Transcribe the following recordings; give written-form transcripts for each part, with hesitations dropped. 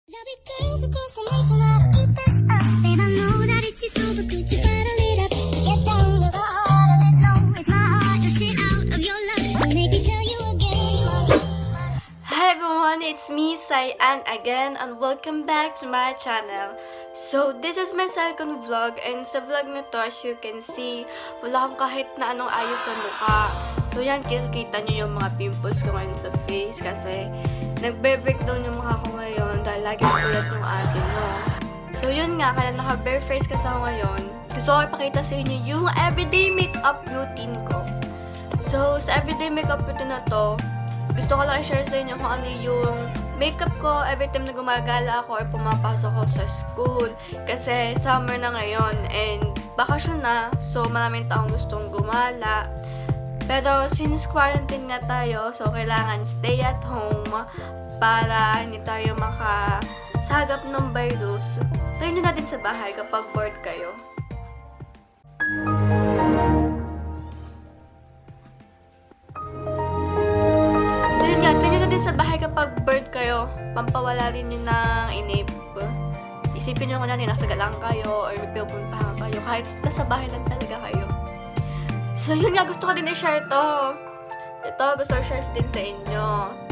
There'll be girls across the nation that'll eat this up. Babe, I know that it's your soul, but could you bottle it up? Get down to the heart of it, no, it's my heart. Your shit out of your life, make me tell you again. Hi everyone, it's me, Cziann again, and welcome back to my channel. So, this is my second vlog, and sa vlog na to, as you can see, wala akong kahit na anong ayos sa mukha. So, yan, kita nyo yung mga pimples ko ngayon sa face, kasi nagbe-breakdown yung mukha ko ngayon, dahil lagi ulat yung ate mo. So, yun nga, kaya naka-bare face kasi ako ngayon. Gusto ko ipakita sa inyo yung everyday makeup routine ko. So, sa everyday makeup routine na to, gusto ko lang i-share sa inyo kung ano yung makeup ko every time na gumagala ako or pumapasok ako sa school. Kasi summer na ngayon and bakasyon na, so maraming taong gustong gumala. Pero since quarantine nga tayo, so kailangan stay at home para hindi tayo makasagap ng virus. Tayo nyo natin sa bahay kapag bored kayo. Sa bahay kapag bored kayo, pampawala rin yun ng inip. Isipin nyo kung natin nasa galang kayo or may pinupuntahan kayo, kahit nasa bahay lang talaga kayo. So yun nga, gusto ko din i-share to. Ito, gusto ko i-share din sa inyo.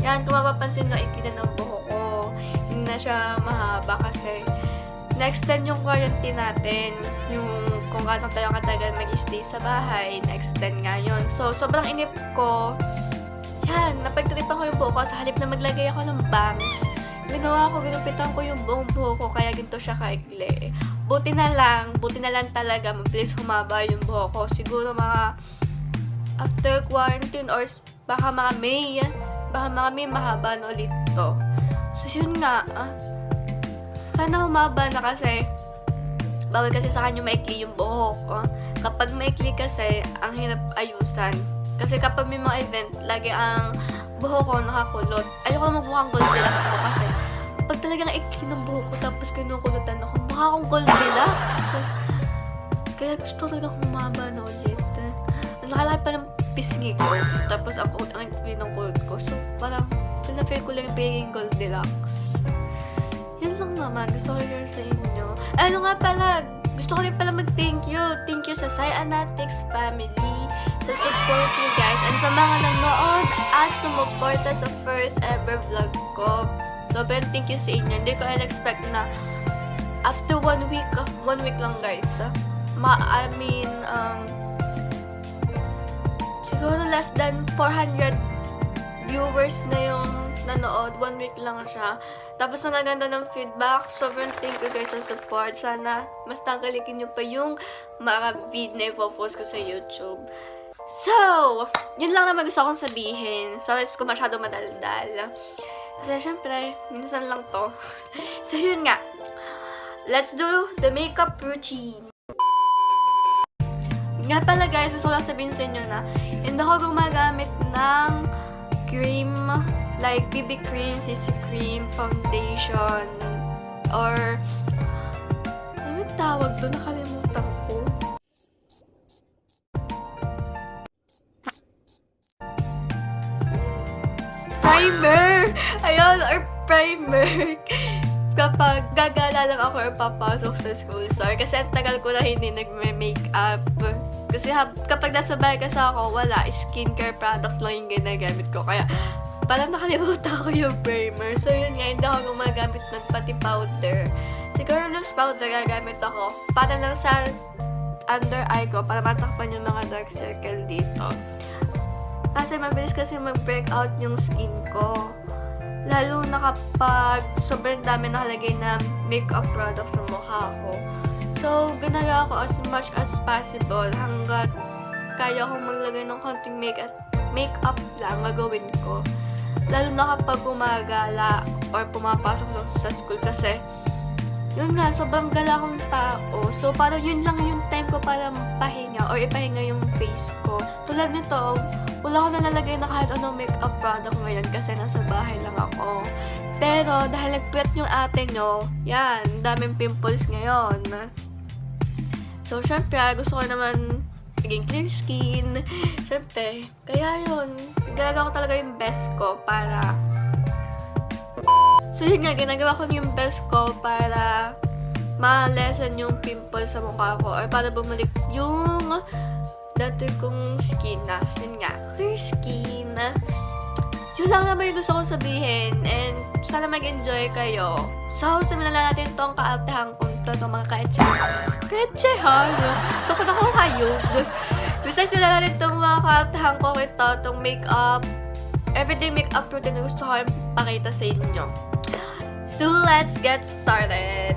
Yan, kung mapapansin nyo, ikina ng buhok ko. Hindi na siya mahaba kasi na-extend yung quarantine natin. Yung kung gaano tayo katagal mag-stay sa bahay, na-extend nga yun. So, sobrang inip ko. Yan, napagtripan ko yung buhok ko sa halip na maglagay ako ng bangs. Ginawa ko, ginupitan ko yung buong buhok ko, kaya ginto siya kaikli. Buti na lang talaga, mabilis humaba yung buhok ko. Siguro mga after quarantine or baka mga May mahaba na ulit to. So yun nga, sana humaba na kasi bawal kasi sa kanya maikli yung buhok. Kapag maikli kasi, ang hirap ayusan. Kasi kapag may mga event, lagi ang buhok ko nakakulot. Ayoko magmukhang Goldilocks ko kasi pag talagang ikli ng buhok ko tapos kinukulutan ako, mukha akong Goldilocks. Kaya gusto talaga humaba na ulit. Ang nakalaki pa ng pisngi ko. Tapos ang ikli ng kulot ko. So parang feel ko lang yung pagiging Goldilocks. Yun lang naman. Gusto ko rin sa inyo. Ano nga pala, gusto ko rin pala mag-thank you. Thank you sa czianndc family sa support niyo guys and sa mga nanood at sumuporta sa first ever vlog ko. So, pero thank you sa inyo. Hindi ko in-expect na after 1 week lang guys. Siguro less than 400 viewers na yung nanood. 1 week lang siya. Tapos na naganda ng feedback. Sobrang thank you guys sa support. Sana mas tangkalikin nyo pa yung mga vid na ipopost ko sa YouTube. So, yun lang naman gusto akong sabihin. Sorry kung masyado madaldal. Kasi syempre, minsan lang to. So, yun nga. Let's do the makeup routine. Nga pala guys, gusto ko lang sabihin sa inyo na hindi ako gumagamit ng cream, like BB cream, CC cream, foundation, or ano yung tawag doon? Nakalimutan ko. Primer! Ayun, or primer. Kapag gagala lang ako or papasok sa school. Sorry, kasi ang tagal ko na hindi nagme-makeup. Kasi kapag nasa bahay kasi ako, wala. Skincare products lang yung ginagamit ko. Kaya, parang nakalimutan ko yung primer. So, yun nga, hindi ako gumagamit ng pati powder. Siguro loose powder gagamit ako. Para lang sa under eye ko, para matakpan yung mga dark circle dito. Kasi mabilis kasi mag-breakout yung skin ko. Lalo na kapag sobrang dami nakalagay na makeup products sa mukha ko. So, ginagawa ko as much as possible hanggat kaya kong maglagay ng konting makeup lang gagawin ko. Lalo na kapag gumagala or pumapasok sa school kasi yun nga, sobrang gala akong tao. So, parang yun lang yung time ko para pahinga or ipahinga yung face ko. Tulad nito, wala ko nalalagay na kahit anong makeup product ngayon kasi nasa bahay lang ako. Pero, dahil nagpuyat yung ate nyo, yan, daming pimples ngayon. So, syempre, gusto ko naman maging clear skin. Syempre, kaya yun, gagawa ko talaga yung best ko para So yun nga, ginagawa ko yung best ko para ma-lessen yung pimple sa mukha ko or para bumalik yung dati kong skin na, yun nga, clear skin. Yun lang naman yung gusto kong sabihin and sana mag-enjoy kayo. So, simulan na natin tong kaaltehan kong itong mga kaetsehan. So, kung ako hayog. Basta simulan natin tong mga kaaltehan ko ito, itong makeup, everyday makeup routine na gusto ko pakita sa inyo. So, let's get started!